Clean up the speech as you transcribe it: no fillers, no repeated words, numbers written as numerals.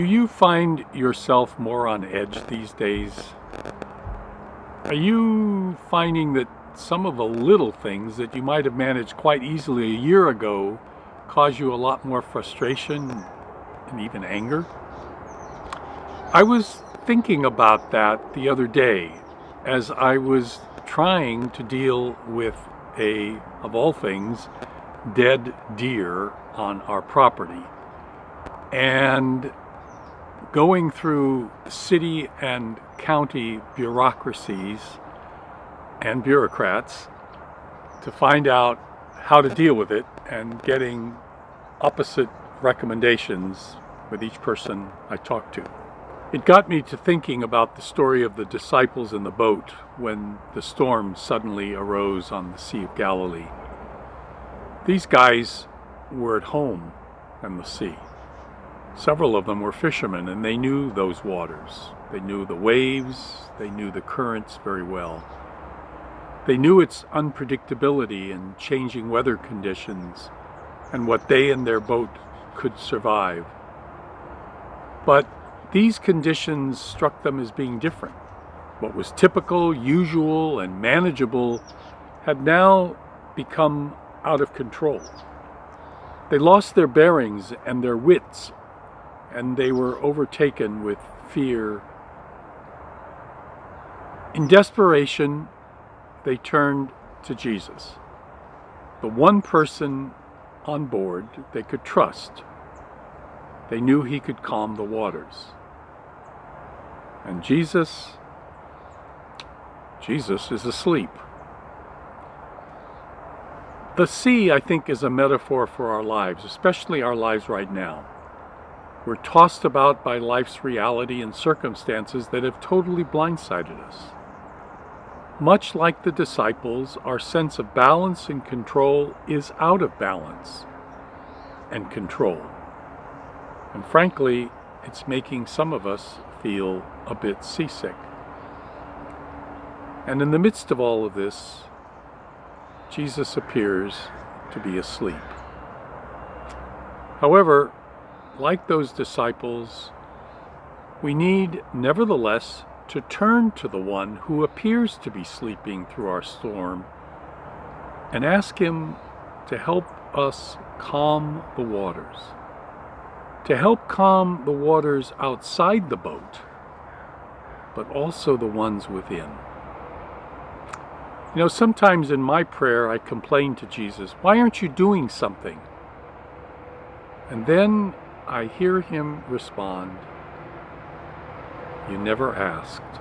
Do you find yourself more on edge these days? Are you finding that some of the little things that you might have managed quite easily a year ago cause you a lot more frustration and even anger? I was thinking about that the other day as I was trying to deal with of all things, dead deer on our property. And going through city and county bureaucracies and bureaucrats to find out how to deal with it, and getting opposite recommendations with each person I talked to. It got me to thinking about the story of the disciples in the boat when the storm suddenly arose on the Sea of Galilee. These guys were at home in the sea. Several of them were fishermen, and they knew those waters. They knew the waves, they knew the currents very well. They knew its unpredictability and changing weather conditions and what they and their boat could survive. But these conditions struck them as being different. What was typical, usual, and manageable had now become out of control. They lost their bearings and their wits, and they were overtaken with fear. In desperation, they turned to Jesus, the one person on board they could trust. They knew he could calm the waters. And Jesus is asleep. The sea, I think, is a metaphor for our lives, especially our lives right now. We're tossed about by life's reality and circumstances that have totally blindsided us. Much like the disciples, our sense of balance and control is out of balance and control. And frankly, it's making some of us feel a bit seasick. And in the midst of all of this, Jesus appears to be asleep. However, like those disciples, we need, nevertheless, to turn to the one who appears to be sleeping through our storm and ask him to help us calm the waters, to help calm the waters outside the boat, but also the ones within. You know, sometimes in my prayer I complain to Jesus, "Why aren't you doing something?" And then I hear him respond, "You never asked."